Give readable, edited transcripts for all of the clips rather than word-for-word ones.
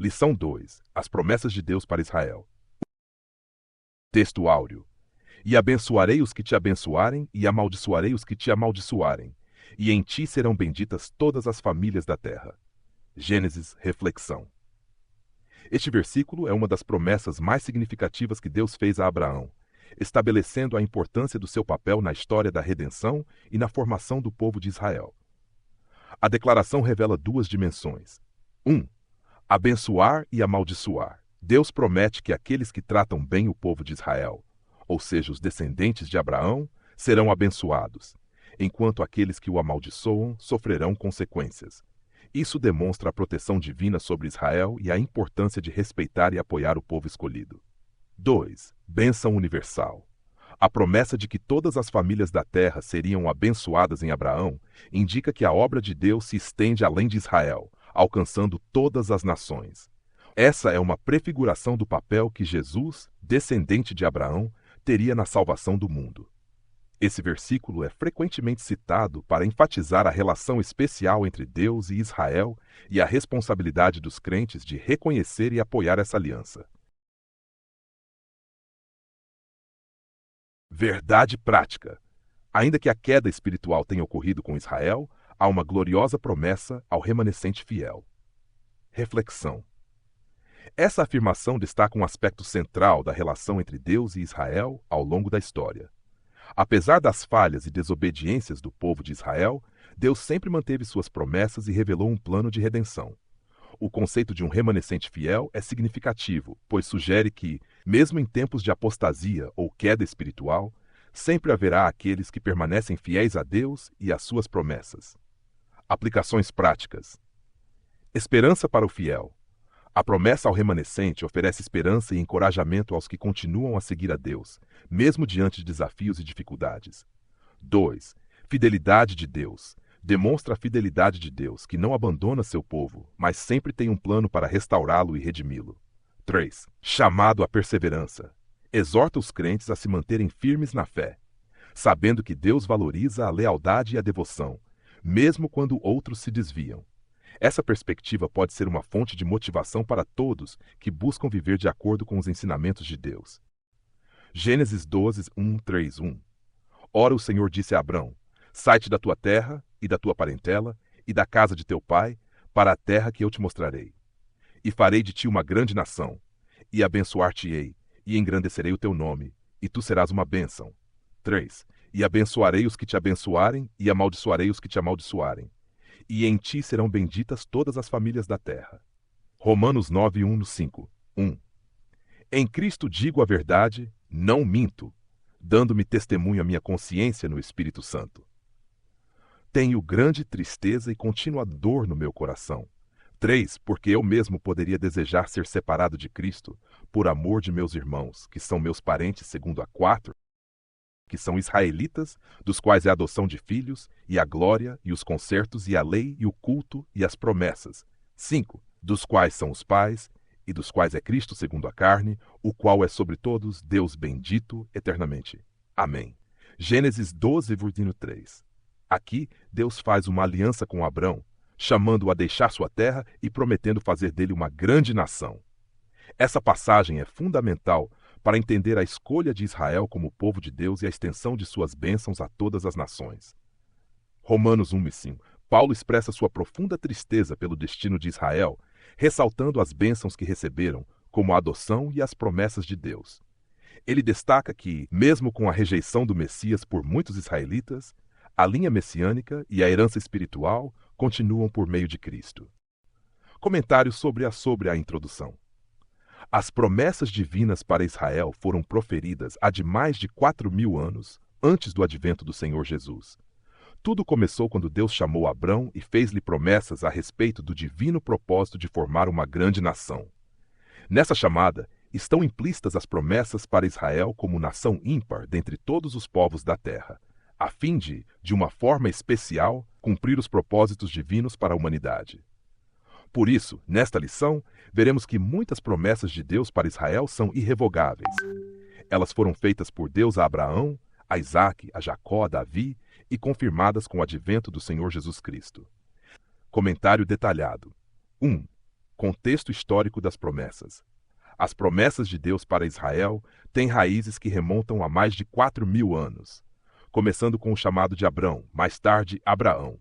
Lição 2. As promessas de Deus para Israel. Texto áureo. E abençoarei os que te abençoarem, e amaldiçoarei os que te amaldiçoarem. E em ti serão benditas todas as famílias da terra. Gênesis, reflexão. Este versículo é uma das promessas mais significativas que Deus fez a Abraão, estabelecendo a importância do seu papel na história da redenção e na formação do povo de Israel. A declaração revela duas dimensões. 1. Abençoar e amaldiçoar. Deus promete que aqueles que tratam bem o povo de Israel, ou seja, os descendentes de Abraão, serão abençoados, enquanto aqueles que o amaldiçoam sofrerão consequências. Isso demonstra a proteção divina sobre Israel e a importância de respeitar e apoiar o povo escolhido. 2. Bênção universal. A promessa de que todas as famílias da terra seriam abençoadas em Abraão indica que a obra de Deus se estende além de Israel, alcançando todas as nações. Essa é uma prefiguração do papel que Jesus, descendente de Abraão, teria na salvação do mundo. Esse versículo é frequentemente citado para enfatizar a relação especial entre Deus e Israel e a responsabilidade dos crentes de reconhecer e apoiar essa aliança. Verdade prática. Ainda que a queda espiritual tenha ocorrido com Israel, há uma gloriosa promessa ao remanescente fiel. Reflexão. Essa afirmação destaca um aspecto central da relação entre Deus e Israel ao longo da história. Apesar das falhas e desobediências do povo de Israel, Deus sempre manteve suas promessas e revelou um plano de redenção. O conceito de um remanescente fiel é significativo, pois sugere que, mesmo em tempos de apostasia ou queda espiritual, sempre haverá aqueles que permanecem fiéis a Deus e às suas promessas. Aplicações práticas. Esperança para o fiel. A promessa ao remanescente oferece esperança e encorajamento aos que continuam a seguir a Deus, mesmo diante de desafios e dificuldades. 2. Fidelidade de Deus. Demonstra a fidelidade de Deus, que não abandona seu povo, mas sempre tem um plano para restaurá-lo e redimi-lo. 3. Chamado à perseverança. Exorta os crentes a se manterem firmes na fé, sabendo que Deus valoriza a lealdade e a devoção, mesmo quando outros se desviam. Essa perspectiva pode ser uma fonte de motivação para todos que buscam viver de acordo com os ensinamentos de Deus. Gênesis 12, 1:3-1. Ora, o Senhor disse a Abrão: sai-te da tua terra e da tua parentela e da casa de teu pai para a terra que eu te mostrarei. E farei de ti uma grande nação, e abençoar-te-ei, e engrandecerei o teu nome, e tu serás uma bênção. 3. E abençoarei os que te abençoarem, e amaldiçoarei os que te amaldiçoarem. E em ti serão benditas todas as famílias da terra. Romanos 9, 1-5. 1. Em Cristo digo a verdade, não minto, dando-me testemunho a minha consciência no Espírito Santo. Tenho grande tristeza e contínua dor no meu coração. 3. Porque eu mesmo poderia desejar ser separado de Cristo, por amor de meus irmãos, que são meus parentes segundo a 4, que são israelitas, dos quais é a adoção de filhos, e a glória, e os concertos, e a lei, e o culto, e as promessas. 5. Dos quais são os pais, e dos quais é Cristo segundo a carne, o qual é sobre todos Deus bendito eternamente. Amém. Gênesis 12, 3. Aqui, Deus faz uma aliança com Abrão, chamando-o a deixar sua terra e prometendo fazer dele uma grande nação. Essa passagem é fundamental para entender a escolha de Israel como povo de Deus e a extensão de suas bênçãos a todas as nações. Romanos 1:5. Paulo expressa sua profunda tristeza pelo destino de Israel, ressaltando as bênçãos que receberam, como a adoção e as promessas de Deus. Ele destaca que, mesmo com a rejeição do Messias por muitos israelitas, a linha messiânica e a herança espiritual continuam por meio de Cristo. Comentários sobre a introdução. As promessas divinas para Israel foram proferidas há de mais de 4.000 anos, antes do advento do Senhor Jesus. Tudo começou quando Deus chamou Abrão e fez-lhe promessas a respeito do divino propósito de formar uma grande nação. Nessa chamada, estão implícitas as promessas para Israel como nação ímpar dentre todos os povos da terra, a fim de uma forma especial, cumprir os propósitos divinos para a humanidade. Por isso, nesta lição, veremos que muitas promessas de Deus para Israel são irrevogáveis. Elas foram feitas por Deus a Abraão, a Isaque, a Jacó, a Davi e confirmadas com o advento do Senhor Jesus Cristo. Comentário detalhado. 1. Contexto histórico das promessas. As promessas de Deus para Israel têm raízes que remontam a mais de 4.000 anos, começando com o chamado de Abrão, mais tarde Abraão.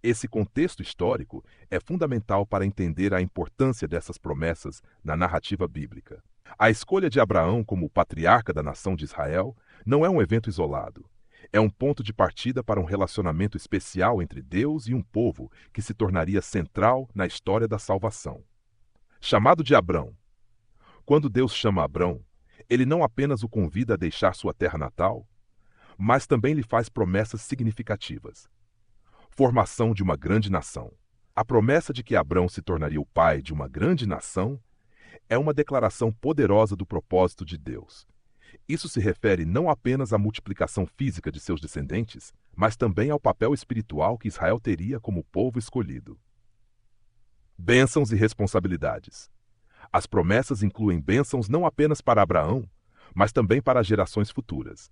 Esse contexto histórico é fundamental para entender a importância dessas promessas na narrativa bíblica. A escolha de Abraão como patriarca da nação de Israel não é um evento isolado. É um ponto de partida para um relacionamento especial entre Deus e um povo que se tornaria central na história da salvação. Chamado de Abrão. Quando Deus chama Abrão, ele não apenas o convida a deixar sua terra natal, mas também lhe faz promessas significativas. Formação de uma grande nação. A promessa de que Abrão se tornaria o pai de uma grande nação é uma declaração poderosa do propósito de Deus. Isso se refere não apenas à multiplicação física de seus descendentes, mas também ao papel espiritual que Israel teria como povo escolhido. Bênçãos e responsabilidades. As promessas incluem bênçãos não apenas para Abraão, mas também para as gerações futuras.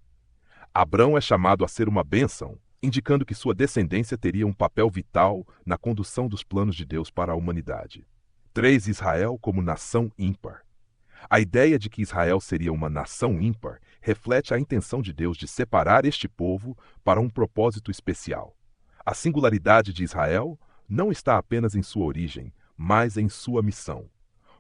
Abrão é chamado a ser uma bênção, indicando que sua descendência teria um papel vital na condução dos planos de Deus para a humanidade. 3. Israel como nação ímpar. A ideia de que Israel seria uma nação ímpar reflete a intenção de Deus de separar este povo para um propósito especial. A singularidade de Israel não está apenas em sua origem, mas em sua missão.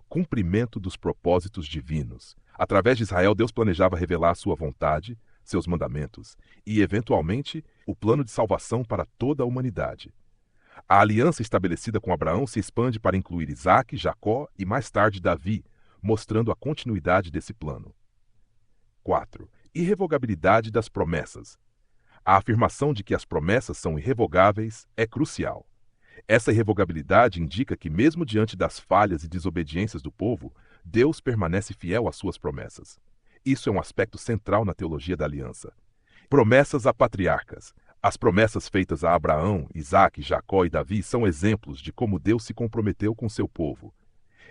Cumprimento dos propósitos divinos. Através de Israel, Deus planejava revelar sua vontade, seus mandamentos e, eventualmente, o plano de salvação para toda a humanidade. A aliança estabelecida com Abraão se expande para incluir Isaque, Jacó e, mais tarde, Davi, mostrando a continuidade desse plano. 4. Irrevogabilidade das promessas. A afirmação de que as promessas são irrevogáveis é crucial. Essa irrevogabilidade indica que, mesmo diante das falhas e desobediências do povo, Deus permanece fiel às suas promessas. Isso é um aspecto central na teologia da aliança. Promessas a patriarcas. As promessas feitas a Abraão, Isaque, Jacó e Davi são exemplos de como Deus se comprometeu com seu povo.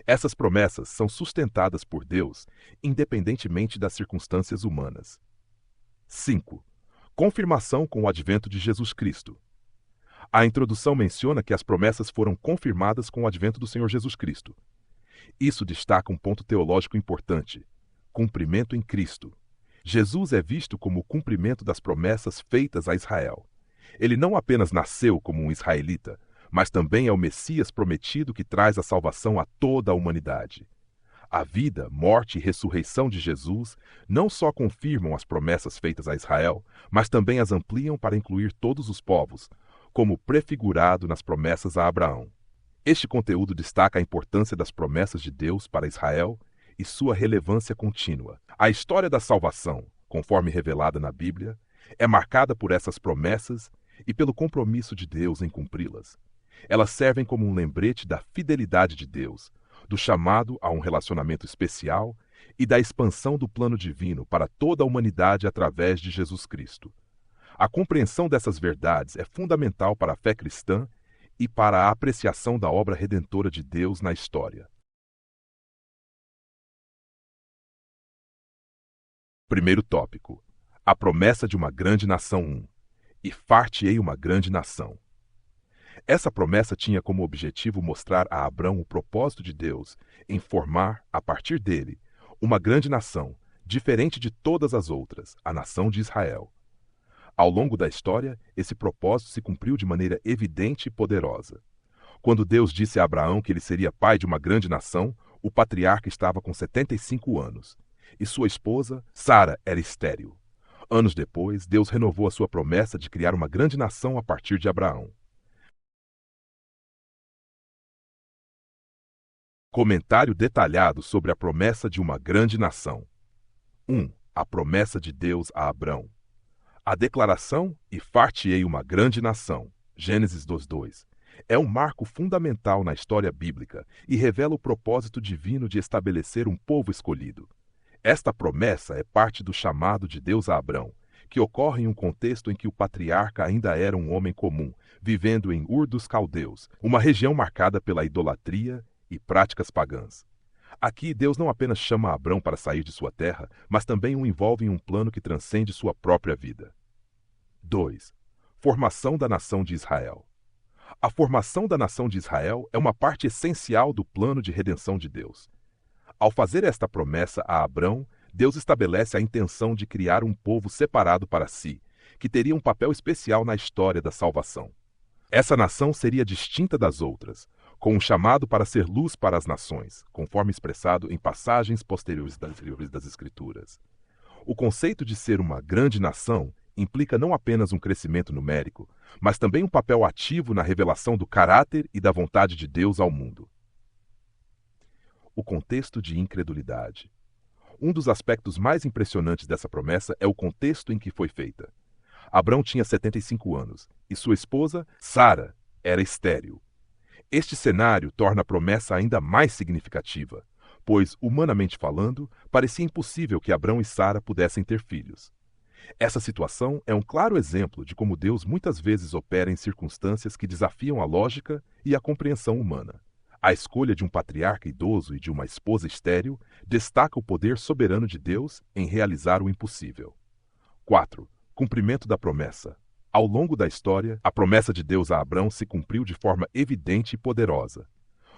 Essas promessas são sustentadas por Deus, independentemente das circunstâncias humanas. 5. Confirmação com o advento de Jesus Cristo. A introdução menciona que as promessas foram confirmadas com o advento do Senhor Jesus Cristo. Isso destaca um ponto teológico importante: cumprimento em Cristo. Jesus é visto como o cumprimento das promessas feitas a Israel. Ele não apenas nasceu como um israelita, mas também é o Messias prometido que traz a salvação a toda a humanidade. A vida, morte e ressurreição de Jesus não só confirmam as promessas feitas a Israel, mas também as ampliam para incluir todos os povos, como prefigurado nas promessas a Abraão. Este conteúdo destaca a importância das promessas de Deus para Israel e sua relevância contínua. A história da salvação, conforme revelada na Bíblia, é marcada por essas promessas e pelo compromisso de Deus em cumpri-las. Elas servem como um lembrete da fidelidade de Deus, do chamado a um relacionamento especial e da expansão do plano divino para toda a humanidade através de Jesus Cristo. A compreensão dessas verdades é fundamental para a fé cristã e para a apreciação da obra redentora de Deus na história. Primeiro tópico: a promessa de uma grande nação 1. E far-te-ei uma grande nação. Essa promessa tinha como objetivo mostrar a Abrão o propósito de Deus em formar, a partir dele, uma grande nação, diferente de todas as outras, a nação de Israel. Ao longo da história, esse propósito se cumpriu de maneira evidente e poderosa. Quando Deus disse a Abraão que ele seria pai de uma grande nação, o patriarca estava com 75 anos, e sua esposa, Sara, era estéril. Anos depois, Deus renovou a sua promessa de criar uma grande nação a partir de Abraão. Comentário detalhado sobre a promessa de uma grande nação. 1. A promessa de Deus a Abrão. A declaração "e far-te-ei uma grande nação", Gênesis 2:2, é um marco fundamental na história bíblica e revela o propósito divino de estabelecer um povo escolhido. Esta promessa é parte do chamado de Deus a Abrão, que ocorre em um contexto em que o patriarca ainda era um homem comum, vivendo em Ur dos Caldeus, uma região marcada pela idolatria e práticas pagãs. Aqui, Deus não apenas chama Abrão para sair de sua terra, mas também o envolve em um plano que transcende sua própria vida. 2. Formação da nação de Israel. A formação da nação de Israel é uma parte essencial do plano de redenção de Deus. Ao fazer esta promessa a Abrão, Deus estabelece a intenção de criar um povo separado para si, que teria um papel especial na história da salvação. Essa nação seria distinta das outras, com um chamado para ser luz para as nações, conforme expressado em passagens posteriores das Escrituras. O conceito de ser uma grande nação implica não apenas um crescimento numérico, mas também um papel ativo na revelação do caráter e da vontade de Deus ao mundo. O contexto de incredulidade. Um dos aspectos mais impressionantes dessa promessa é o contexto em que foi feita. Abrão tinha 75 anos e sua esposa, Sara, era estéril. Este cenário torna a promessa ainda mais significativa, pois, humanamente falando, parecia impossível que Abrão e Sara pudessem ter filhos. Essa situação é um claro exemplo de como Deus muitas vezes opera em circunstâncias que desafiam a lógica e a compreensão humana. A escolha de um patriarca idoso e de uma esposa estéril destaca o poder soberano de Deus em realizar o impossível. 4. Cumprimento da promessa. Ao longo da história, a promessa de Deus a Abrão se cumpriu de forma evidente e poderosa.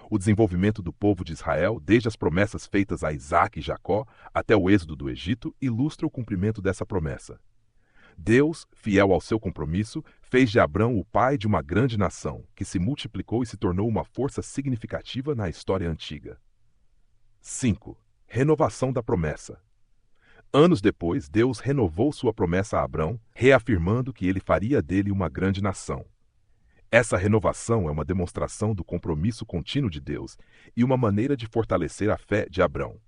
O desenvolvimento do povo de Israel, desde as promessas feitas a Isaque e Jacó até o êxodo do Egito, ilustra o cumprimento dessa promessa. Deus, fiel ao seu compromisso, fez de Abrão o pai de uma grande nação, que se multiplicou e se tornou uma força significativa na história antiga. 5. Renovação da promessa. Anos depois, Deus renovou sua promessa a Abrão, reafirmando que ele faria dele uma grande nação. Essa renovação é uma demonstração do compromisso contínuo de Deus e uma maneira de fortalecer a fé de Abrão.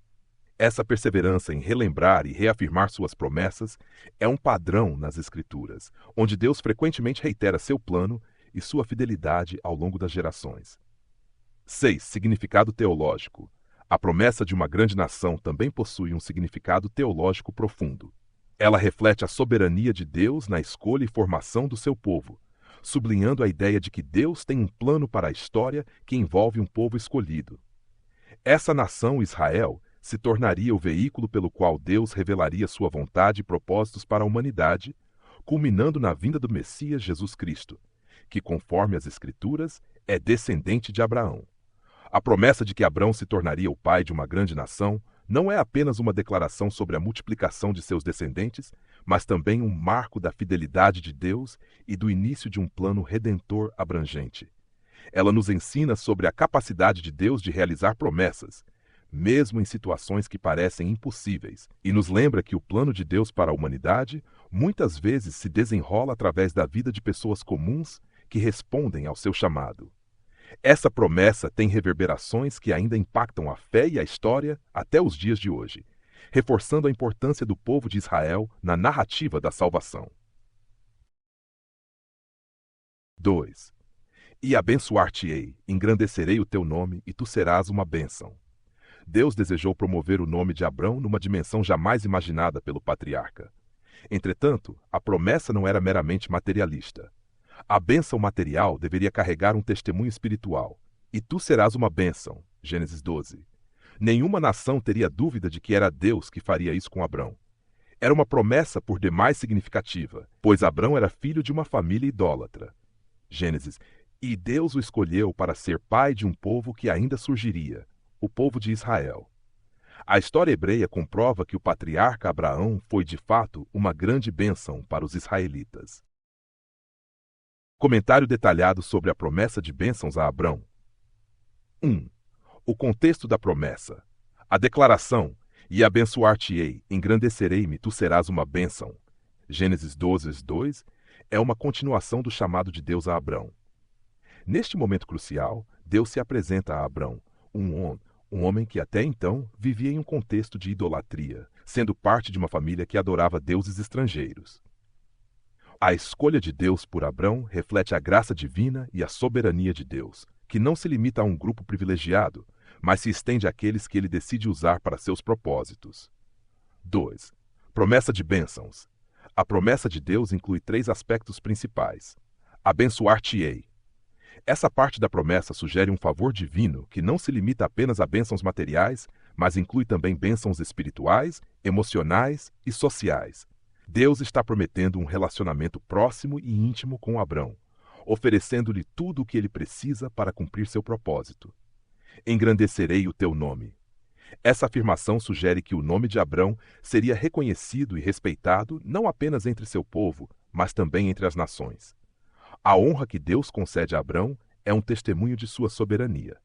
Essa perseverança em relembrar e reafirmar suas promessas é um padrão nas Escrituras, onde Deus frequentemente reitera seu plano e sua fidelidade ao longo das gerações. 6. Significado teológico. A promessa de uma grande nação também possui um significado teológico profundo. Ela reflete a soberania de Deus na escolha e formação do seu povo, sublinhando a ideia de que Deus tem um plano para a história que envolve um povo escolhido. Essa nação, Israel, se tornaria o veículo pelo qual Deus revelaria sua vontade e propósitos para a humanidade, culminando na vinda do Messias Jesus Cristo, que, conforme as Escrituras, é descendente de Abraão. A promessa de que Abrão se tornaria o pai de uma grande nação não é apenas uma declaração sobre a multiplicação de seus descendentes, mas também um marco da fidelidade de Deus e do início de um plano redentor abrangente. Ela nos ensina sobre a capacidade de Deus de realizar promessas, mesmo em situações que parecem impossíveis, e nos lembra que o plano de Deus para a humanidade muitas vezes se desenrola através da vida de pessoas comuns que respondem ao seu chamado. Essa promessa tem reverberações que ainda impactam a fé e a história até os dias de hoje, reforçando a importância do povo de Israel na narrativa da salvação. 2. E abençoar-te-ei, engrandecerei o teu nome, e tu serás uma bênção. Deus desejou promover o nome de Abrão numa dimensão jamais imaginada pelo patriarca. Entretanto, a promessa não era meramente materialista. A bênção material deveria carregar um testemunho espiritual. E tu serás uma bênção. Gênesis 12. Nenhuma nação teria dúvida de que era Deus que faria isso com Abrão. Era uma promessa por demais significativa, pois Abrão era filho de uma família idólatra. Gênesis. E Deus o escolheu para ser pai de um povo que ainda surgiria, o povo de Israel. A história hebreia comprova que o patriarca Abraão foi de fato uma grande bênção para os israelitas. Comentário detalhado sobre a promessa de bênçãos a Abrão. 1. O contexto da promessa. A declaração, e abençoar-te-ei, engrandecerei-me, tu serás uma bênção. Gênesis 12:2, é uma continuação do chamado de Deus a Abrão. Neste momento crucial, Deus se apresenta a Abrão, um homem que até então vivia em um contexto de idolatria, sendo parte de uma família que adorava deuses estrangeiros. A escolha de Deus por Abrão reflete a graça divina e a soberania de Deus, que não se limita a um grupo privilegiado, mas se estende àqueles que ele decide usar para seus propósitos. 2. Promessa de bênçãos. A promessa de Deus inclui 3 aspectos principais. Abençoar-te-ei. Essa parte da promessa sugere um favor divino que não se limita apenas a bênçãos materiais, mas inclui também bênçãos espirituais, emocionais e sociais. Deus está prometendo um relacionamento próximo e íntimo com Abrão, oferecendo-lhe tudo o que ele precisa para cumprir seu propósito. Engrandecerei o teu nome. Essa afirmação sugere que o nome de Abrão seria reconhecido e respeitado não apenas entre seu povo, mas também entre as nações. A honra que Deus concede a Abrão é um testemunho de sua soberania.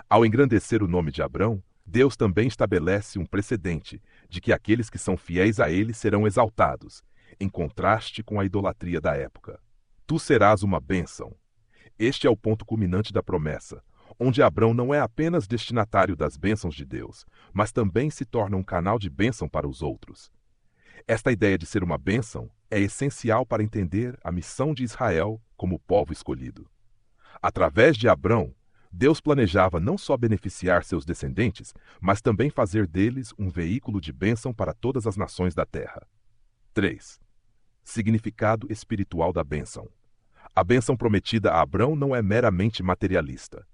Ao engrandecer o nome de Abrão, Deus também estabelece um precedente de que aqueles que são fiéis a ele serão exaltados, em contraste com a idolatria da época. Tu serás uma bênção. Este é o ponto culminante da promessa, onde Abrão não é apenas destinatário das bênçãos de Deus, mas também se torna um canal de bênção para os outros. Esta ideia de ser uma bênção é essencial para entender a missão de Israel como povo escolhido. Através de Abrão, Deus planejava não só beneficiar seus descendentes, mas também fazer deles um veículo de bênção para todas as nações da terra. 3. Significado espiritual da bênção. A bênção prometida a Abrão não é meramente materialista.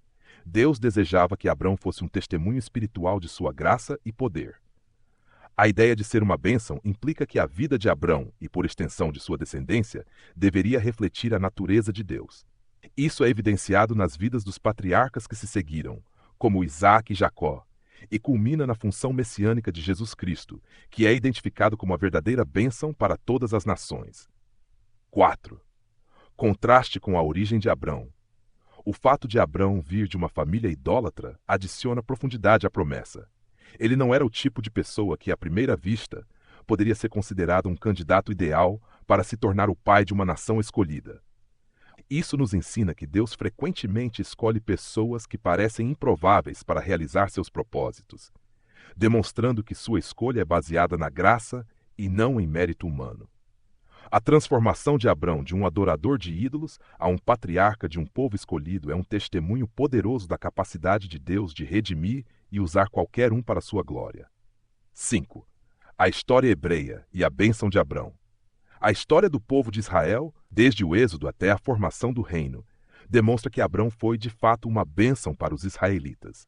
Deus desejava que Abrão fosse um testemunho espiritual de sua graça e poder. A ideia de ser uma bênção implica que a vida de Abrão, e por extensão de sua descendência, deveria refletir a natureza de Deus. Isso é evidenciado nas vidas dos patriarcas que se seguiram, como Isaac e Jacó, e culmina na função messiânica de Jesus Cristo, que é identificado como a verdadeira bênção para todas as nações. 4. Contraste com a origem de Abrão. O fato de Abrão vir de uma família idólatra adiciona profundidade à promessa. Ele não era o tipo de pessoa que, à primeira vista, poderia ser considerado um candidato ideal para se tornar o pai de uma nação escolhida. Isso nos ensina que Deus frequentemente escolhe pessoas que parecem improváveis para realizar seus propósitos, demonstrando que sua escolha é baseada na graça e não em mérito humano. A transformação de Abrão de um adorador de ídolos a um patriarca de um povo escolhido é um testemunho poderoso da capacidade de Deus de redimir e usar qualquer um para sua glória. 5. A história hebreia e a bênção de Abrão. A história do povo de Israel, desde o Êxodo até a formação do reino, demonstra que Abrão foi de fato uma bênção para os israelitas.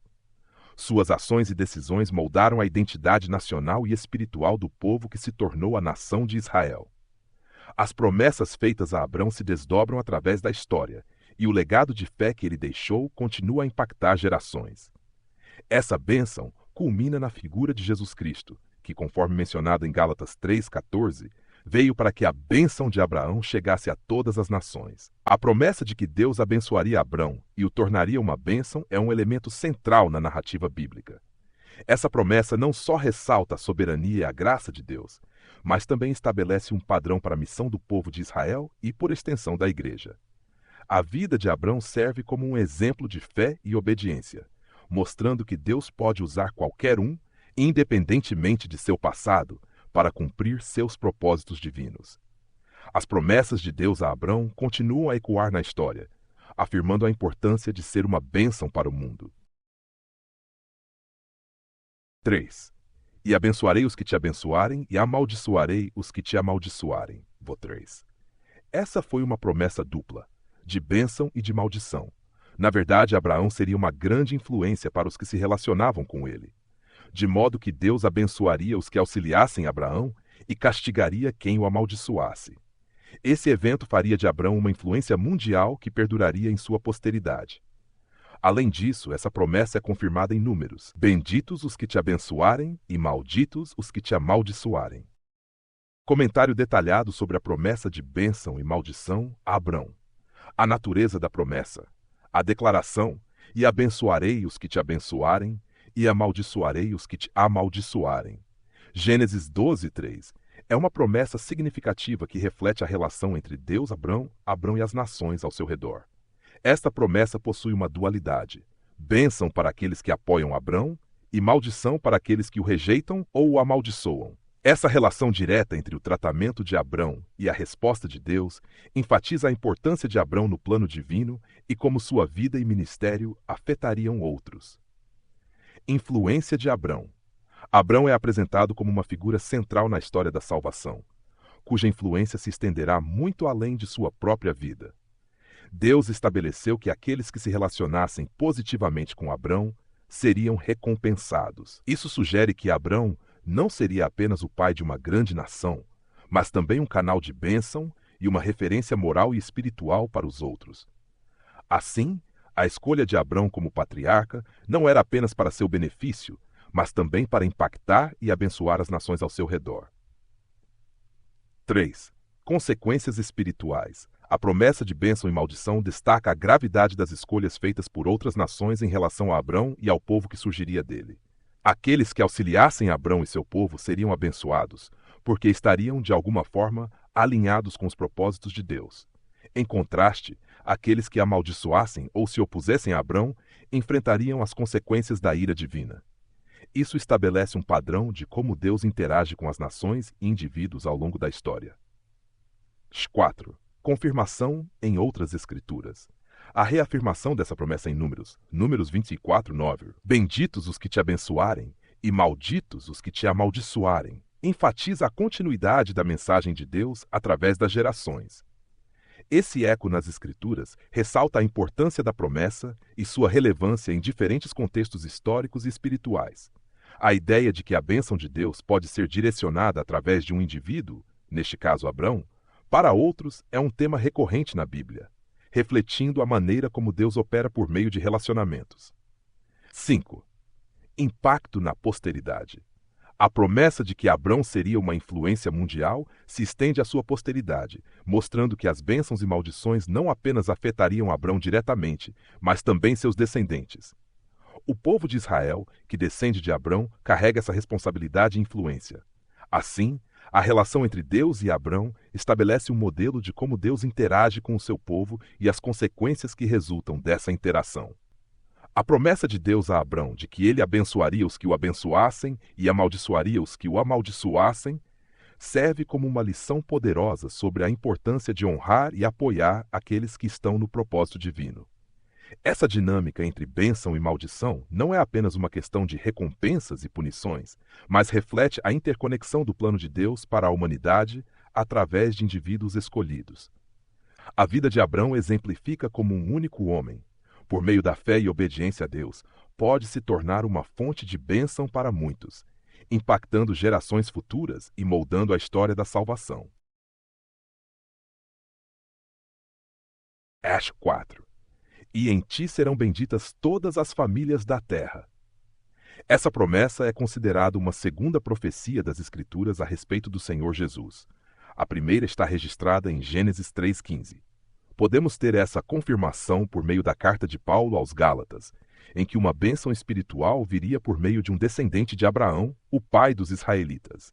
Suas ações e decisões moldaram a identidade nacional e espiritual do povo que se tornou a nação de Israel. As promessas feitas a Abrão se desdobram através da história, e o legado de fé que ele deixou continua a impactar gerações. Essa bênção culmina na figura de Jesus Cristo, que, conforme mencionado em Gálatas 3,14, veio para que a bênção de Abraão chegasse a todas as nações. A promessa de que Deus abençoaria Abrão e o tornaria uma bênção é um elemento central na narrativa bíblica. Essa promessa não só ressalta a soberania e a graça de Deus, mas também estabelece um padrão para a missão do povo de Israel e, por extensão, da Igreja. A vida de Abrão serve como um exemplo de fé e obediência, mostrando que Deus pode usar qualquer um, independentemente de seu passado, para cumprir seus propósitos divinos. As promessas de Deus a Abrão continuam a ecoar na história, afirmando a importância de ser uma bênção para o mundo. 3. E abençoarei os que te abençoarem, e amaldiçoarei os que te amaldiçoarem. 3. Essa foi uma promessa dupla, de bênção e de maldição. Na verdade, Abraão seria uma grande influência para os que se relacionavam com ele, de modo que Deus abençoaria os que auxiliassem Abraão e castigaria quem o amaldiçoasse. Esse evento faria de Abraão uma influência mundial que perduraria em sua posteridade. Além disso, essa promessa é confirmada em números: benditos os que te abençoarem e malditos os que te amaldiçoarem. Comentário detalhado sobre a promessa de bênção e maldição a Abrão. A natureza da promessa. A declaração: e abençoarei os que te abençoarem e amaldiçoarei os que te amaldiçoarem. Gênesis 12:3 é uma promessa significativa que reflete a relação entre Deus, Abrão e as nações ao seu redor. Esta promessa possui uma dualidade: bênção para aqueles que apoiam Abrão e maldição para aqueles que o rejeitam ou o amaldiçoam. Essa relação direta entre o tratamento de Abrão e a resposta de Deus enfatiza a importância de Abrão no plano divino e como sua vida e ministério afetariam outros. Influência de Abrão. Abrão é apresentado como uma figura central na história da salvação, cuja influência se estenderá muito além de sua própria vida. Deus estabeleceu que aqueles que se relacionassem positivamente com Abrão seriam recompensados. Isso sugere que Abrão não seria apenas o pai de uma grande nação, mas também um canal de bênção e uma referência moral e espiritual para os outros. Assim, a escolha de Abrão como patriarca não era apenas para seu benefício, mas também para impactar e abençoar as nações ao seu redor. 3. Consequências espirituais. A promessa de bênção e maldição destaca a gravidade das escolhas feitas por outras nações em relação a Abrão e ao povo que surgiria dele. Aqueles que auxiliassem Abrão e seu povo seriam abençoados, porque estariam, de alguma forma, alinhados com os propósitos de Deus. Em contraste, aqueles que amaldiçoassem ou se opusessem a Abrão enfrentariam as consequências da ira divina. Isso estabelece um padrão de como Deus interage com as nações e indivíduos ao longo da história. 4. Confirmação em outras escrituras. A reafirmação dessa promessa em Números 24:9, benditos os que te abençoarem e malditos os que te amaldiçoarem, enfatiza a continuidade da mensagem de Deus através das gerações. Esse eco nas Escrituras ressalta a importância da promessa e sua relevância em diferentes contextos históricos e espirituais. A ideia de que a bênção de Deus pode ser direcionada através de um indivíduo, neste caso Abrão, para outros é um tema recorrente na Bíblia, refletindo a maneira como Deus opera por meio de relacionamentos. 5. Impacto na posteridade. A promessa de que Abrão seria uma influência mundial se estende à sua posteridade, mostrando que as bênçãos e maldições não apenas afetariam Abrão diretamente, mas também seus descendentes. O povo de Israel, que descende de Abrão, carrega essa responsabilidade e influência. Assim, a relação entre Deus e Abrão estabelece um modelo de como Deus interage com o seu povo e as consequências que resultam dessa interação. A promessa de Deus a Abrão de que ele abençoaria os que o abençoassem e amaldiçoaria os que o amaldiçoassem serve como uma lição poderosa sobre a importância de honrar e apoiar aqueles que estão no propósito divino. Essa dinâmica entre bênção e maldição não é apenas uma questão de recompensas e punições, mas reflete a interconexão do plano de Deus para a humanidade através de indivíduos escolhidos. A vida de Abrão exemplifica como um único homem, por meio da fé e obediência a Deus, pode se tornar uma fonte de bênção para muitos, impactando gerações futuras e moldando a história da salvação. 4. E em ti serão benditas todas as famílias da terra. Essa promessa é considerada uma segunda profecia das Escrituras a respeito do Senhor Jesus. A primeira está registrada em Gênesis 3:15. Podemos ter essa confirmação por meio da carta de Paulo aos Gálatas, em que uma bênção espiritual viria por meio de um descendente de Abraão, o pai dos israelitas.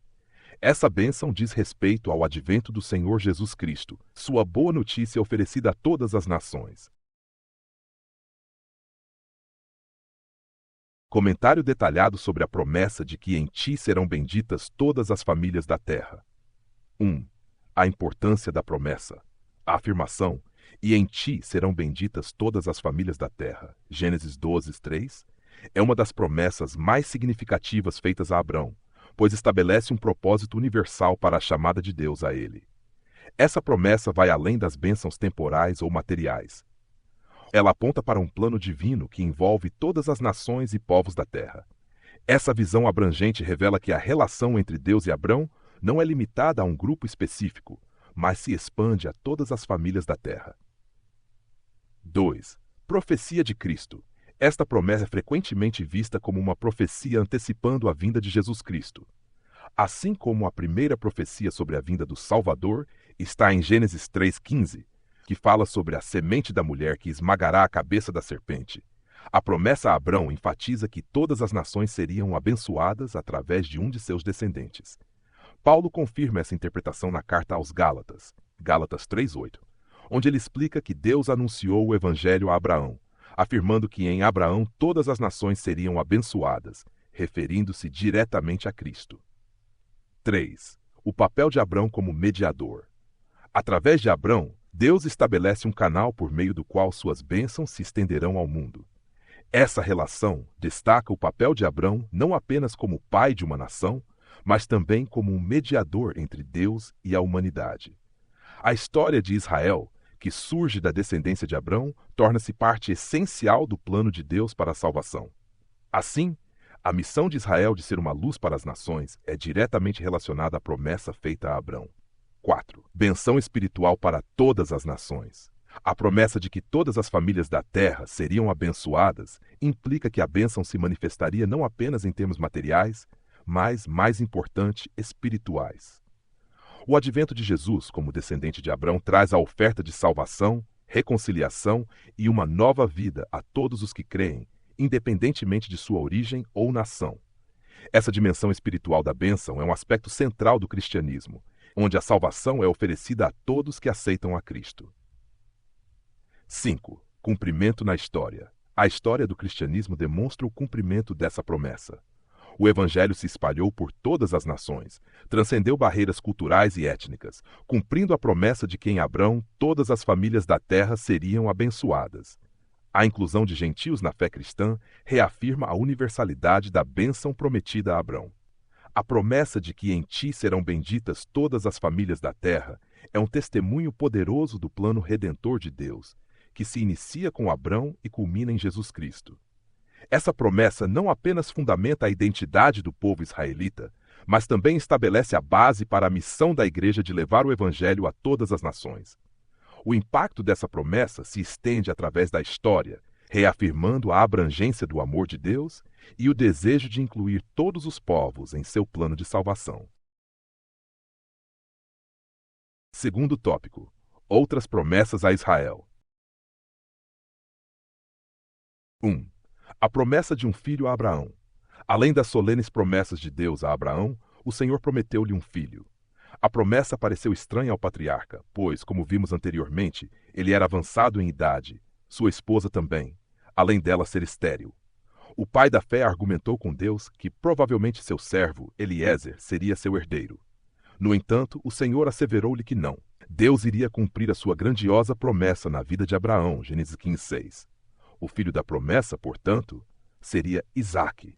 Essa bênção diz respeito ao advento do Senhor Jesus Cristo, sua boa notícia oferecida a todas as nações. Comentário detalhado sobre a promessa de que em ti serão benditas todas as famílias da terra. 1. A importância da promessa. A afirmação, e em ti serão benditas todas as famílias da terra, Gênesis 12:3, é uma das promessas mais significativas feitas a Abrão, pois estabelece um propósito universal para a chamada de Deus a ele. Essa promessa vai além das bênçãos temporais ou materiais. Ela aponta para um plano divino que envolve todas as nações e povos da terra. Essa visão abrangente revela que a relação entre Deus e Abrão não é limitada a um grupo específico, mas se expande a todas as famílias da terra. 2. Profecia de Cristo. Esta promessa é frequentemente vista como uma profecia antecipando a vinda de Jesus Cristo. Assim como a primeira profecia sobre a vinda do Salvador está em Gênesis 3:15, que fala sobre a semente da mulher que esmagará a cabeça da serpente. A promessa a Abrão enfatiza que todas as nações seriam abençoadas através de um de seus descendentes. Paulo confirma essa interpretação na carta aos Gálatas, Gálatas 3:8, onde ele explica que Deus anunciou o evangelho a Abraão, afirmando que em Abraão todas as nações seriam abençoadas, referindo-se diretamente a Cristo. 3. O papel de Abrão como mediador. Através de Abrão, Deus estabelece um canal por meio do qual suas bênçãos se estenderão ao mundo. Essa relação destaca o papel de Abrão não apenas como pai de uma nação, mas também como um mediador entre Deus e a humanidade. A história de Israel, que surge da descendência de Abrão, torna-se parte essencial do plano de Deus para a salvação. Assim, a missão de Israel de ser uma luz para as nações é diretamente relacionada à promessa feita a Abrão. 4. Benção espiritual para todas as nações. A promessa de que todas as famílias da terra seriam abençoadas implica que a bênção se manifestaria não apenas em termos materiais, mas, mais importante, espirituais. O advento de Jesus, como descendente de Abraão, traz a oferta de salvação, reconciliação e uma nova vida a todos os que creem, independentemente de sua origem ou nação. Essa dimensão espiritual da bênção é um aspecto central do cristianismo, onde a salvação é oferecida a todos que aceitam a Cristo. 5. Cumprimento na história. A história do cristianismo demonstra o cumprimento dessa promessa. O evangelho se espalhou por todas as nações, transcendeu barreiras culturais e étnicas, cumprindo a promessa de que em Abrão todas as famílias da terra seriam abençoadas. A inclusão de gentios na fé cristã reafirma a universalidade da bênção prometida a Abrão. A promessa de que em ti serão benditas todas as famílias da terra é um testemunho poderoso do plano redentor de Deus, que se inicia com Abrão e culmina em Jesus Cristo. Essa promessa não apenas fundamenta a identidade do povo israelita, mas também estabelece a base para a missão da igreja de levar o evangelho a todas as nações. O impacto dessa promessa se estende através da história, reafirmando a abrangência do amor de Deus e o desejo de incluir todos os povos em seu plano de salvação. Segundo tópico: outras promessas a Israel. 1. A promessa de um filho a Abraão. Além das solenes promessas de Deus a Abraão, o Senhor prometeu-lhe um filho. A promessa pareceu estranha ao patriarca, pois, como vimos anteriormente, ele era avançado em idade, sua esposa também, além dela ser estéril. O pai da fé argumentou com Deus que provavelmente seu servo, Eliezer, seria seu herdeiro. No entanto, o Senhor asseverou-lhe que não. Deus iria cumprir a sua grandiosa promessa na vida de Abraão, Gênesis 15:6. O filho da promessa, portanto, seria Isaque.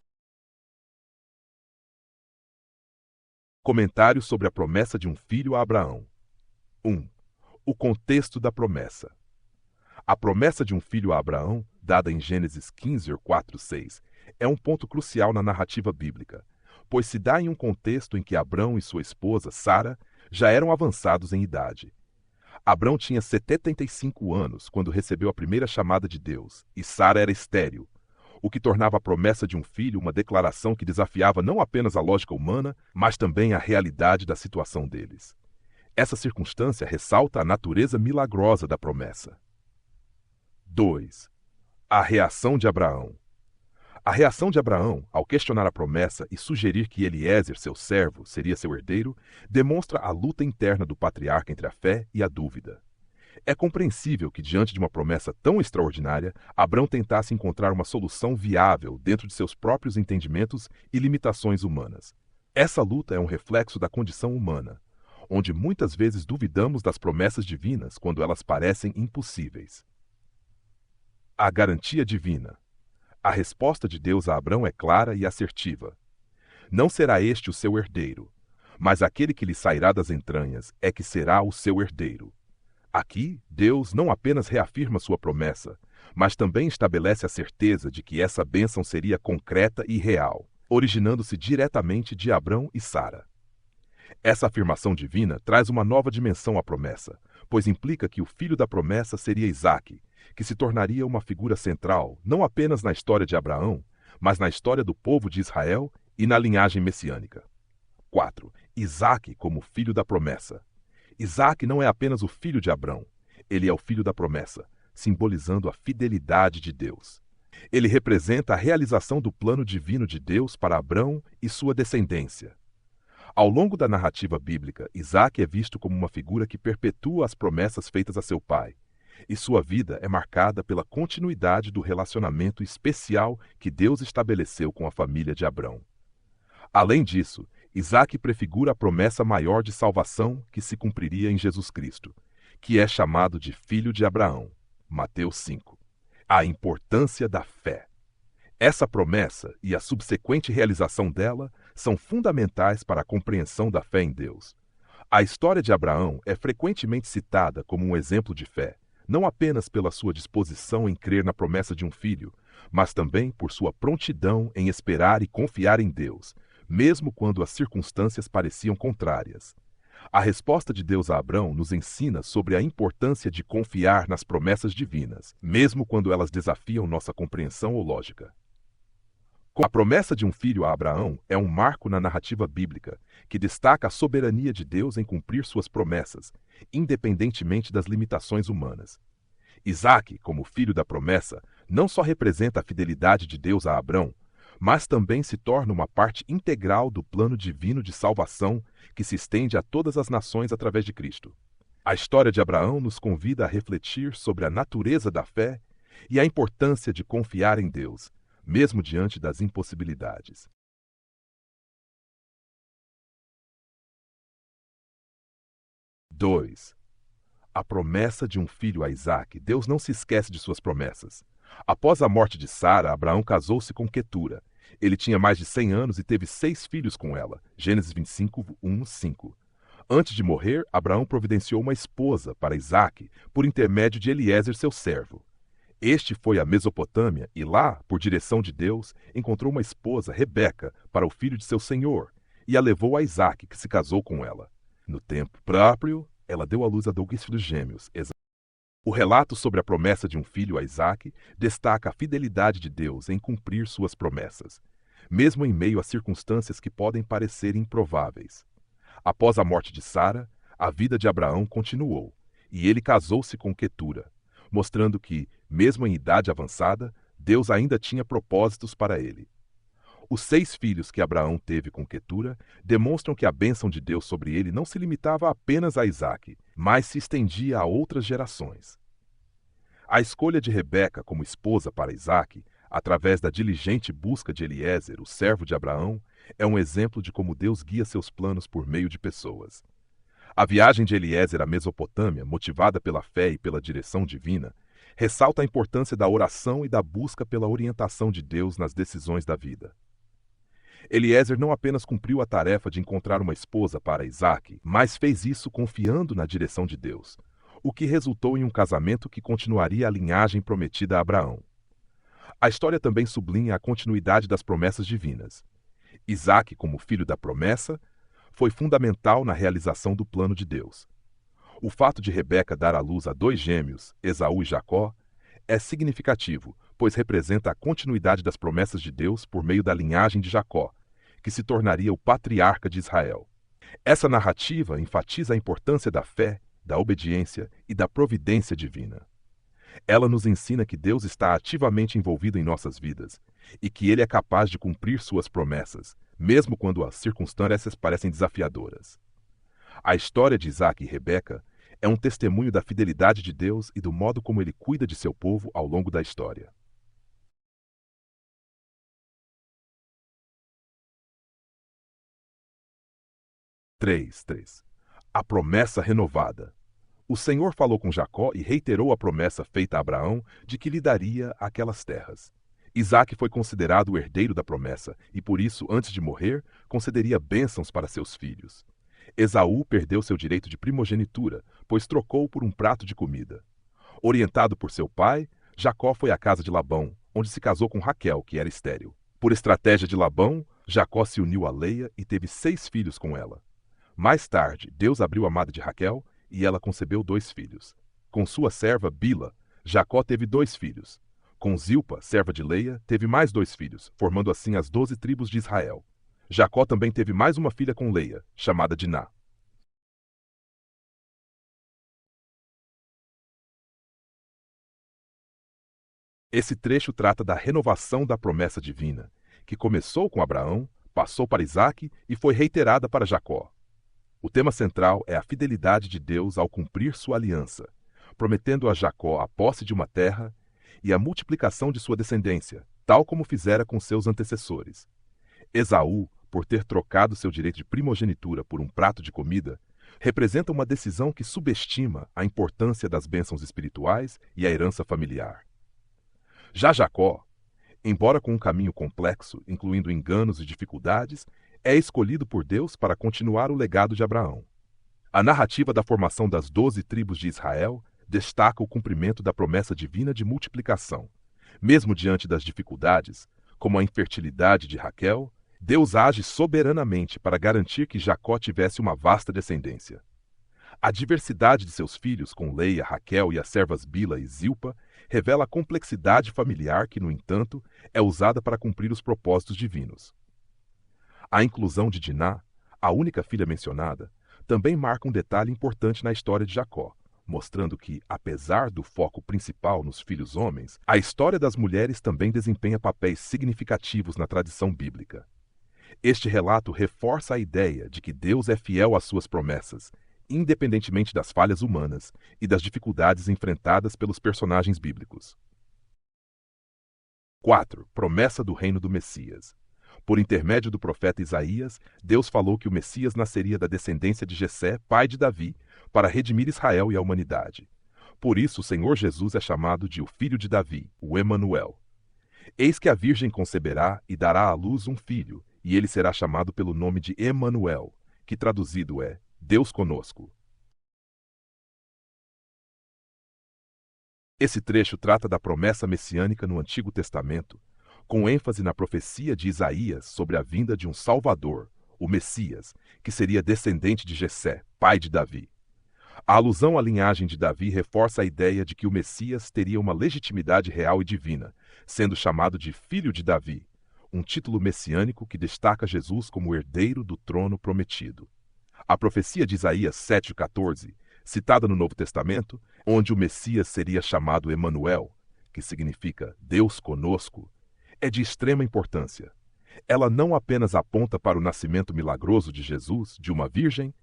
Comentário sobre a promessa de um filho a Abraão. 1. O contexto da promessa. A promessa de um filho a Abraão, dada em Gênesis 15:4-6, é um ponto crucial na narrativa bíblica, pois se dá em um contexto em que Abrão e sua esposa, Sara, já eram avançados em idade. Abrão tinha 75 anos quando recebeu a primeira chamada de Deus, e Sara era estéril, o que tornava a promessa de um filho uma declaração que desafiava não apenas a lógica humana, mas também a realidade da situação deles. Essa circunstância ressalta a natureza milagrosa da promessa. 2. A reação de Abraão. A reação de Abraão, ao questionar a promessa e sugerir que Eliezer, seu servo, seria seu herdeiro, demonstra a luta interna do patriarca entre a fé e a dúvida. É compreensível que, diante de uma promessa tão extraordinária, Abrão tentasse encontrar uma solução viável dentro de seus próprios entendimentos e limitações humanas. Essa luta é um reflexo da condição humana, onde muitas vezes duvidamos das promessas divinas quando elas parecem impossíveis. A garantia divina. A resposta de Deus a Abrão é clara e assertiva. Não será este o seu herdeiro, mas aquele que lhe sairá das entranhas é que será o seu herdeiro. Aqui, Deus não apenas reafirma sua promessa, mas também estabelece a certeza de que essa bênção seria concreta e real, originando-se diretamente de Abrão e Sara. Essa afirmação divina traz uma nova dimensão à promessa, pois implica que o filho da promessa seria Isaque, que se tornaria uma figura central não apenas na história de Abraão, mas na história do povo de Israel e na linhagem messiânica. 4. Isaque como filho da promessa. Isaque não é apenas o filho de Abrão, ele é o filho da promessa, simbolizando a fidelidade de Deus. Ele representa a realização do plano divino de Deus para Abrão e sua descendência. Ao longo da narrativa bíblica, Isaque é visto como uma figura que perpetua as promessas feitas a seu pai, e sua vida é marcada pela continuidade do relacionamento especial que Deus estabeleceu com a família de Abrão. Além disso, Isaque prefigura a promessa maior de salvação que se cumpriria em Jesus Cristo, que é chamado de Filho de Abraão. Mateus 5. A importância da fé. Essa promessa e a subsequente realização dela são fundamentais para a compreensão da fé em Deus. A história de Abraão é frequentemente citada como um exemplo de fé, não apenas pela sua disposição em crer na promessa de um filho, mas também por sua prontidão em esperar e confiar em Deus, mesmo quando as circunstâncias pareciam contrárias. A resposta de Deus a Abrão nos ensina sobre a importância de confiar nas promessas divinas, mesmo quando elas desafiam nossa compreensão ou lógica. A promessa de um filho a Abraão é um marco na narrativa bíblica, que destaca a soberania de Deus em cumprir suas promessas, independentemente das limitações humanas. Isaque, como filho da promessa, não só representa a fidelidade de Deus a Abrão, mas também se torna uma parte integral do plano divino de salvação que se estende a todas as nações através de Cristo. A história de Abraão nos convida a refletir sobre a natureza da fé e a importância de confiar em Deus, mesmo diante das impossibilidades. Dois. A promessa de um filho a Isaque. Deus não se esquece de suas promessas. Após a morte de Sara, Abraão casou-se com Quetura. Ele tinha mais de 100 anos e teve 6 filhos com ela. Gênesis 25, 1, 5. Antes de morrer, Abraão providenciou uma esposa para Isaque por intermédio de Eliezer, seu servo. Este foi a Mesopotâmia e lá, por direção de Deus, encontrou uma esposa, Rebeca, para o filho de seu senhor, e a levou a Isaque, que se casou com ela. No tempo próprio, ela deu à luz a 2 filhos gêmeos. O relato sobre a promessa de um filho a Isaque destaca a fidelidade de Deus em cumprir suas promessas, mesmo em meio a circunstâncias que podem parecer improváveis. Após a morte de Sara, a vida de Abraão continuou, e ele casou-se com Quetura, mostrando que, mesmo em idade avançada, Deus ainda tinha propósitos para ele. Os 6 filhos que Abraão teve com Quetura demonstram que a bênção de Deus sobre ele não se limitava apenas a Isaque, mas se estendia a outras gerações. A escolha de Rebeca como esposa para Isaque, através da diligente busca de Eliezer, o servo de Abraão, é um exemplo de como Deus guia seus planos por meio de pessoas. A viagem de Eliezer à Mesopotâmia, motivada pela fé e pela direção divina, ressalta a importância da oração e da busca pela orientação de Deus nas decisões da vida. Eliezer não apenas cumpriu a tarefa de encontrar uma esposa para Isaque, mas fez isso confiando na direção de Deus, o que resultou em um casamento que continuaria a linhagem prometida a Abraão. A história também sublinha a continuidade das promessas divinas. Isaque, como filho da promessa, foi fundamental na realização do plano de Deus. O fato de Rebeca dar à luz a 2 gêmeos, Esaú e Jacó, é significativo, pois representa a continuidade das promessas de Deus por meio da linhagem de Jacó, que se tornaria o patriarca de Israel. Essa narrativa enfatiza a importância da fé, da obediência e da providência divina. Ela nos ensina que Deus está ativamente envolvido em nossas vidas e que Ele é capaz de cumprir suas promessas, mesmo quando as circunstâncias parecem desafiadoras. A história de Isaque e Rebeca é um testemunho da fidelidade de Deus e do modo como Ele cuida de seu povo ao longo da história. 3. A promessa renovada. O Senhor falou com Jacó e reiterou a promessa feita a Abraão de que lhe daria aquelas terras. Isaque foi considerado o herdeiro da promessa e, por isso, antes de morrer, concederia bênçãos para seus filhos. Esaú perdeu seu direito de primogenitura, pois trocou por um prato de comida. Orientado por seu pai, Jacó foi à casa de Labão, onde se casou com Raquel, que era estéril. Por estratégia de Labão, Jacó se uniu a Leia e teve 6 filhos com ela. Mais tarde, Deus abriu a madre de Raquel e ela concebeu 2 filhos. Com sua serva Bila, Jacó teve 2 filhos. Com Zilpa, serva de Leia, teve mais 2 filhos, formando assim as 12 tribos de Israel. Jacó também teve mais uma filha com Leia, chamada Diná. Esse trecho trata da renovação da promessa divina, que começou com Abraão, passou para Isaque e foi reiterada para Jacó. O tema central é a fidelidade de Deus ao cumprir sua aliança, prometendo a Jacó a posse de uma terra e a multiplicação de sua descendência, tal como fizera com seus antecessores. Esaú, por ter trocado seu direito de primogenitura por um prato de comida, representa uma decisão que subestima a importância das bênçãos espirituais e a herança familiar. Já Jacó, embora com um caminho complexo, incluindo enganos e dificuldades, é escolhido por Deus para continuar o legado de Abraão. A narrativa da formação das 12 tribos de Israel destaca o cumprimento da promessa divina de multiplicação. Mesmo diante das dificuldades, como a infertilidade de Raquel, Deus age soberanamente para garantir que Jacó tivesse uma vasta descendência. A diversidade de seus filhos, com Leia, Raquel e as servas Bila e Zilpa, revela a complexidade familiar que, no entanto, é usada para cumprir os propósitos divinos. A inclusão de Diná, a única filha mencionada, também marca um detalhe importante na história de Jacó, mostrando que, apesar do foco principal nos filhos homens, a história das mulheres também desempenha papéis significativos na tradição bíblica. Este relato reforça a ideia de que Deus é fiel às suas promessas, independentemente das falhas humanas e das dificuldades enfrentadas pelos personagens bíblicos. 4. Promessa do reino do Messias. Por intermédio do profeta Isaías, Deus falou que o Messias nasceria da descendência de Jessé, pai de Davi, para redimir Israel e a humanidade. Por isso, o Senhor Jesus é chamado de o Filho de Davi, o Emanuel. Eis que a Virgem conceberá e dará à luz um filho, e ele será chamado pelo nome de Emanuel, que traduzido é Deus conosco. Esse trecho trata da promessa messiânica no Antigo Testamento, com ênfase na profecia de Isaías sobre a vinda de um Salvador, o Messias, que seria descendente de Jessé, pai de Davi. A alusão à linhagem de Davi reforça a ideia de que o Messias teria uma legitimidade real e divina, sendo chamado de Filho de Davi, um título messiânico que destaca Jesus como herdeiro do trono prometido. A profecia de Isaías 7,14, citada no Novo Testamento, onde o Messias seria chamado Emanuel, que significa Deus conosco, é de extrema importância. Ela não apenas aponta para o nascimento milagroso de Jesus, de uma virgem,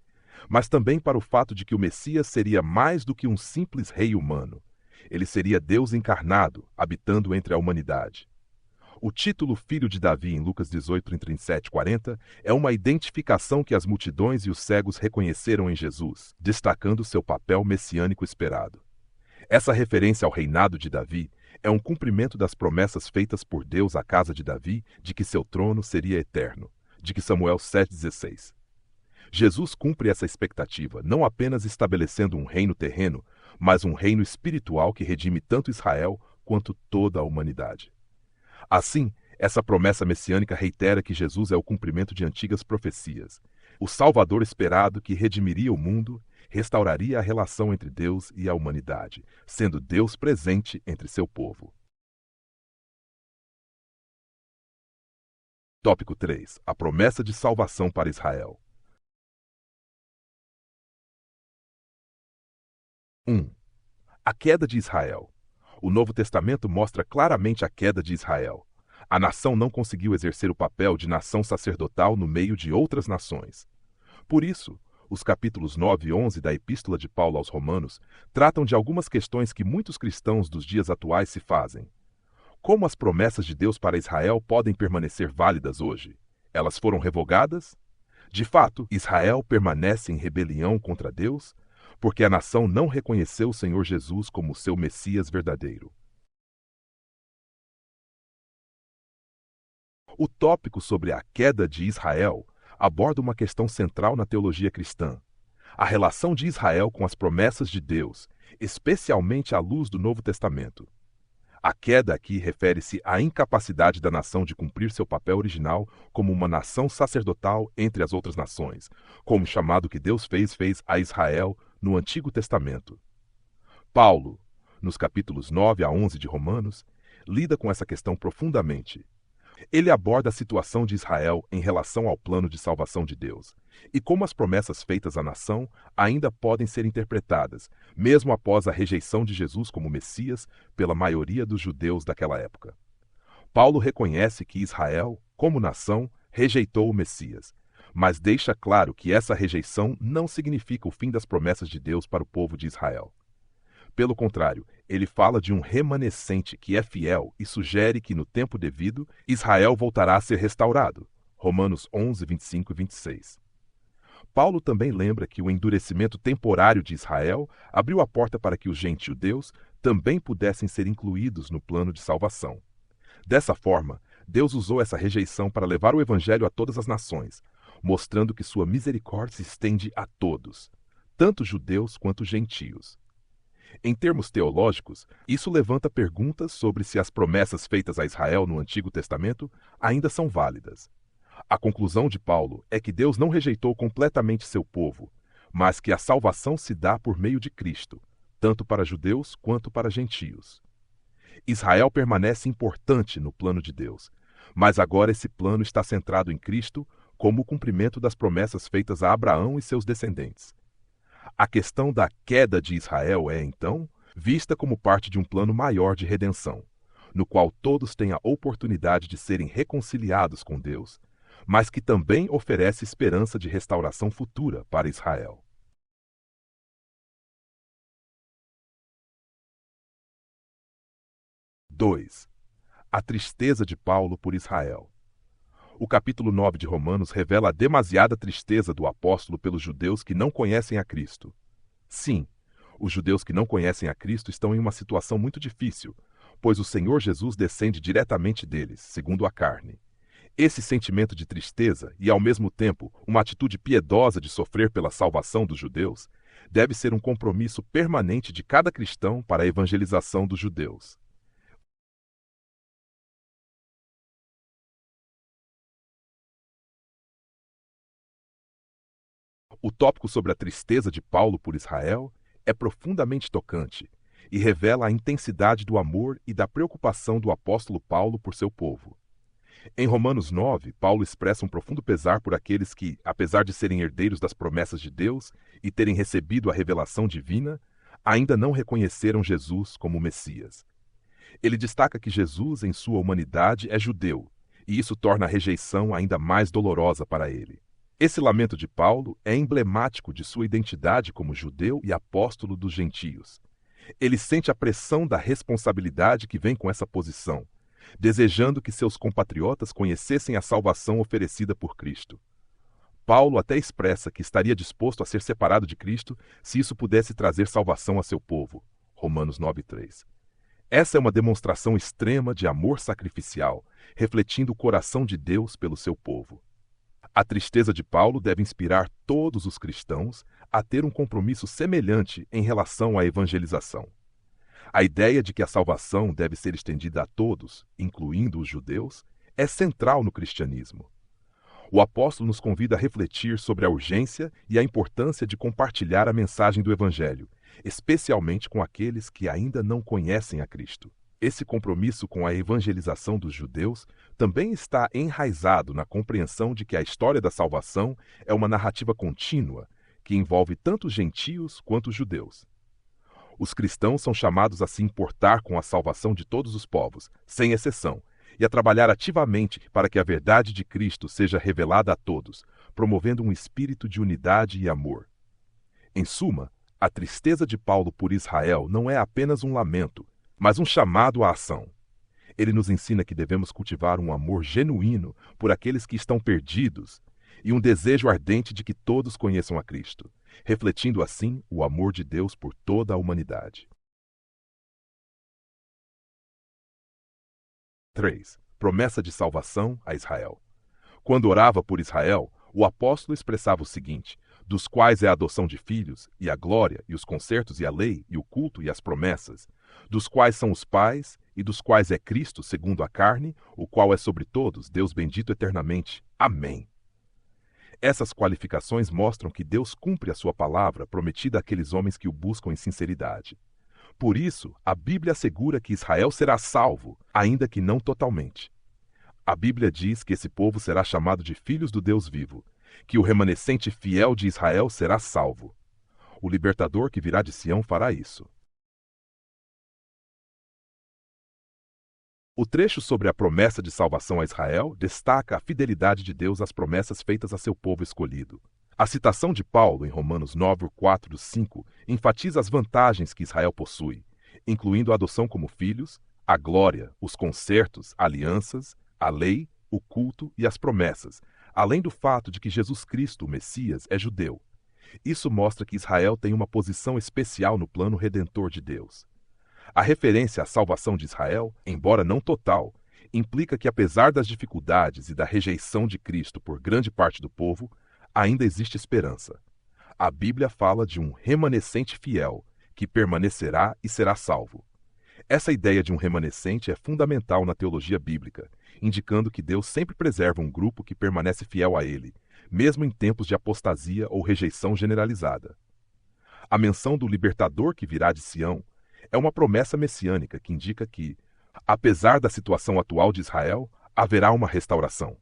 mas também para o fato de que o Messias seria mais do que um simples rei humano. Ele seria Deus encarnado, habitando entre a humanidade. O título Filho de Davi em Lucas 18, 37 e 40 é uma identificação que as multidões e os cegos reconheceram em Jesus, destacando seu papel messiânico esperado. Essa referência ao reinado de Davi é um cumprimento das promessas feitas por Deus à casa de Davi de que seu trono seria eterno, de que Samuel 7,16. Jesus cumpre essa expectativa, não apenas estabelecendo um reino terreno, mas um reino espiritual que redime tanto Israel quanto toda a humanidade. Assim, essa promessa messiânica reitera que Jesus é o cumprimento de antigas profecias. O Salvador esperado que redimiria o mundo, restauraria a relação entre Deus e a humanidade, sendo Deus presente entre seu povo. Tópico 3. A promessa de salvação para Israel. 1. A queda de Israel. O Novo Testamento mostra claramente a queda de Israel. A nação não conseguiu exercer o papel de nação sacerdotal no meio de outras nações. Por isso, os capítulos 9 e 11 da Epístola de Paulo aos Romanos tratam de algumas questões que muitos cristãos dos dias atuais se fazem. Como as promessas de Deus para Israel podem permanecer válidas hoje? Elas foram revogadas? De fato, Israel permanece em rebelião contra Deus, porque a nação não reconheceu o Senhor Jesus como seu Messias verdadeiro. O tópico sobre a queda de Israel aborda uma questão central na teologia cristã: a relação de Israel com as promessas de Deus, especialmente à luz do Novo Testamento. A queda aqui refere-se à incapacidade da nação de cumprir seu papel original como uma nação sacerdotal entre as outras nações, como o chamado que Deus fez a Israel no Antigo Testamento. Paulo, nos capítulos 9 a 11 de Romanos, lida com essa questão profundamente. Ele aborda a situação de Israel em relação ao plano de salvação de Deus e como as promessas feitas à nação ainda podem ser interpretadas, mesmo após a rejeição de Jesus como Messias pela maioria dos judeus daquela época. Paulo reconhece que Israel, como nação, rejeitou o Messias, mas deixa claro que essa rejeição não significa o fim das promessas de Deus para o povo de Israel. Pelo contrário, ele fala de um remanescente que é fiel e sugere que, no tempo devido, Israel voltará a ser restaurado. Romanos 11, 25 e 26. Paulo também lembra que o endurecimento temporário de Israel abriu a porta para que os gentios também pudessem ser incluídos no plano de salvação. Dessa forma, Deus usou essa rejeição para levar o evangelho a todas as nações, mostrando que sua misericórdia se estende a todos, tanto judeus quanto gentios. Em termos teológicos, isso levanta perguntas sobre se as promessas feitas a Israel no Antigo Testamento ainda são válidas. A conclusão de Paulo é que Deus não rejeitou completamente seu povo, mas que a salvação se dá por meio de Cristo, tanto para judeus quanto para gentios. Israel permanece importante no plano de Deus, mas agora esse plano está centrado em Cristo como o cumprimento das promessas feitas a Abraão e seus descendentes. A questão da queda de Israel é, então, vista como parte de um plano maior de redenção, no qual todos têm a oportunidade de serem reconciliados com Deus, mas que também oferece esperança de restauração futura para Israel. Dois. A tristeza de Paulo por Israel. O capítulo 9 de Romanos revela a demasiada tristeza do apóstolo pelos judeus que não conhecem a Cristo. Sim, os judeus que não conhecem a Cristo estão em uma situação muito difícil, pois o Senhor Jesus descende diretamente deles, segundo a carne. Esse sentimento de tristeza e, ao mesmo tempo, uma atitude piedosa de sofrer pela salvação dos judeus, deve ser um compromisso permanente de cada cristão para a evangelização dos judeus. O tópico sobre a tristeza de Paulo por Israel é profundamente tocante e revela a intensidade do amor e da preocupação do apóstolo Paulo por seu povo. Em Romanos 9, Paulo expressa um profundo pesar por aqueles que, apesar de serem herdeiros das promessas de Deus e terem recebido a revelação divina, ainda não reconheceram Jesus como Messias. Ele destaca que Jesus, em sua humanidade, é judeu, e isso torna a rejeição ainda mais dolorosa para ele. Esse lamento de Paulo é emblemático de sua identidade como judeu e apóstolo dos gentios. Ele sente a pressão da responsabilidade que vem com essa posição, desejando que seus compatriotas conhecessem a salvação oferecida por Cristo. Paulo até expressa que estaria disposto a ser separado de Cristo se isso pudesse trazer salvação a seu povo. Romanos 9:3. Essa é uma demonstração extrema de amor sacrificial, refletindo o coração de Deus pelo seu povo. A tristeza de Paulo deve inspirar todos os cristãos a ter um compromisso semelhante em relação à evangelização. A ideia de que a salvação deve ser estendida a todos, incluindo os judeus, é central no cristianismo. O apóstolo nos convida a refletir sobre a urgência e a importância de compartilhar a mensagem do Evangelho, especialmente com aqueles que ainda não conhecem a Cristo. Esse compromisso com a evangelização dos judeus também está enraizado na compreensão de que a história da salvação é uma narrativa contínua, que envolve tanto os gentios quanto os judeus. Os cristãos são chamados a se importar com a salvação de todos os povos, sem exceção, e a trabalhar ativamente para que a verdade de Cristo seja revelada a todos, promovendo um espírito de unidade e amor. Em suma, a tristeza de Paulo por Israel não é apenas um lamento, mas um chamado à ação. Ele nos ensina que devemos cultivar um amor genuíno por aqueles que estão perdidos e um desejo ardente de que todos conheçam a Cristo, refletindo assim o amor de Deus por toda a humanidade. 3. Promessa de salvação a Israel. Quando orava por Israel, o apóstolo expressava o seguinte: dos quais é a adoção de filhos, e a glória, e os concertos, e a lei, e o culto, e as promessas, dos quais são os pais, e dos quais é Cristo, segundo a carne, o qual é sobre todos, Deus bendito eternamente. Amém. Essas qualificações mostram que Deus cumpre a sua palavra prometida àqueles homens que o buscam em sinceridade. Por isso, a Bíblia assegura que Israel será salvo, ainda que não totalmente. A Bíblia diz que esse povo será chamado de filhos do Deus vivo, que o remanescente fiel de Israel será salvo. O libertador que virá de Sião fará isso. O trecho sobre a promessa de salvação a Israel destaca a fidelidade de Deus às promessas feitas a seu povo escolhido. A citação de Paulo em Romanos 9, 4, 5 enfatiza as vantagens que Israel possui, incluindo a adoção como filhos, a glória, os concertos, alianças, a lei, o culto e as promessas, além do fato de que Jesus Cristo, o Messias, é judeu. Isso mostra que Israel tem uma posição especial no plano redentor de Deus. A referência à salvação de Israel, embora não total, implica que, apesar das dificuldades e da rejeição de Cristo por grande parte do povo, ainda existe esperança. A Bíblia fala de um remanescente fiel, que permanecerá e será salvo. Essa ideia de um remanescente é fundamental na teologia bíblica indicando que Deus sempre preserva um grupo que permanece fiel a ele, mesmo em tempos de apostasia ou rejeição generalizada. A menção do libertador que virá de Sião é uma promessa messiânica que indica que, apesar da situação atual de Israel, haverá uma restauração.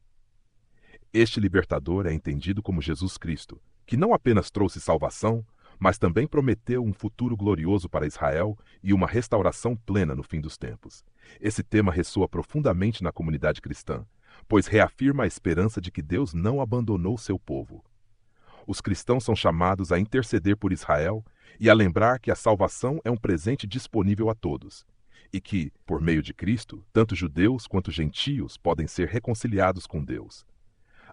Este libertador é entendido como Jesus Cristo, que não apenas trouxe salvação, mas também prometeu um futuro glorioso para Israel e uma restauração plena no fim dos tempos. Esse tema ressoa profundamente na comunidade cristã, pois reafirma a esperança de que Deus não abandonou seu povo. Os cristãos são chamados a interceder por Israel e a lembrar que a salvação é um presente disponível a todos, e que, por meio de Cristo, tanto judeus quanto gentios podem ser reconciliados com Deus.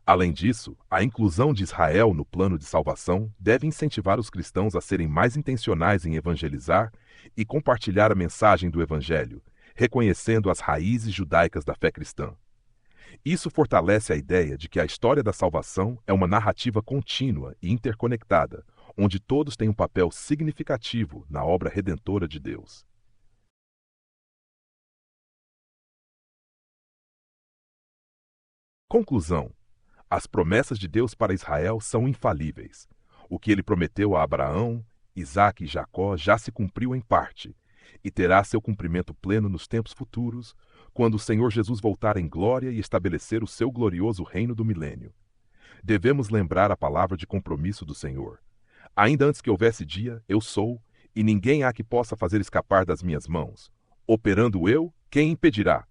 Além disso, a inclusão de Israel no plano de salvação deve incentivar os cristãos a serem mais intencionais em evangelizar e compartilhar a mensagem do Evangelho, reconhecendo as raízes judaicas da fé cristã. Isso fortalece a ideia de que a história da salvação é uma narrativa contínua e interconectada, onde todos têm um papel significativo na obra redentora de Deus. Conclusão: as promessas de Deus para Israel são infalíveis. O que ele prometeu a Abraão, Isaque e Jacó já se cumpriu em parte, e terá seu cumprimento pleno nos tempos futuros, quando o Senhor Jesus voltar em glória e estabelecer o seu glorioso reino do milênio. Devemos lembrar a palavra de compromisso do Senhor. Ainda antes que houvesse dia, eu sou, e ninguém há que possa fazer escapar das minhas mãos. Operando eu, quem impedirá?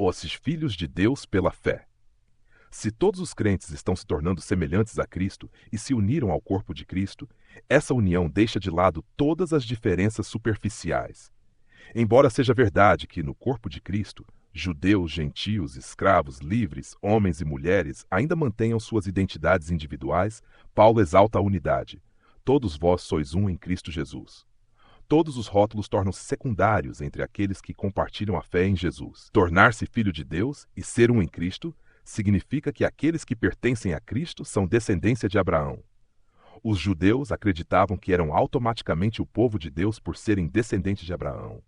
Os filhos de Deus pela fé. Se todos os crentes estão se tornando semelhantes a Cristo e se uniram ao corpo de Cristo, essa união deixa de lado todas as diferenças superficiais. Embora seja verdade que, no corpo de Cristo, judeus, gentios, escravos, livres, homens e mulheres ainda mantenham suas identidades individuais, Paulo exalta a unidade. Todos vós sois um em Cristo Jesus. Todos os rótulos tornam-se secundários entre aqueles que compartilham a fé em Jesus. Tornar-se filho de Deus e ser um em Cristo significa que aqueles que pertencem a Cristo são descendência de Abraão. Os judeus acreditavam que eram automaticamente o povo de Deus por serem descendentes de Abraão.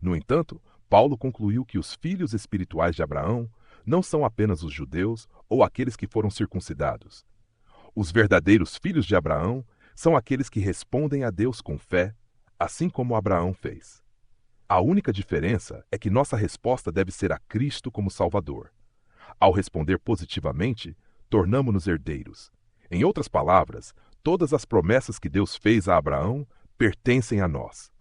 No entanto, Paulo concluiu que os filhos espirituais de Abraão não são apenas os judeus ou aqueles que foram circuncidados. Os verdadeiros filhos de Abraão são aqueles que respondem a Deus com fé, assim como Abraão fez. A única diferença é que nossa resposta deve ser a Cristo como Salvador. Ao responder positivamente, tornamo-nos herdeiros. Em outras palavras, todas as promessas que Deus fez a Abraão pertencem a nós.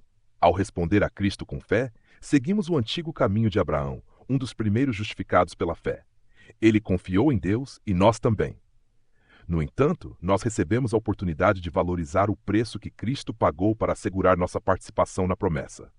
Ao responder a Cristo com fé, seguimos o antigo caminho de Abraão, um dos primeiros justificados pela fé. Ele confiou em Deus e nós também. No entanto, nós recebemos a oportunidade de valorizar o preço que Cristo pagou para assegurar nossa participação na promessa.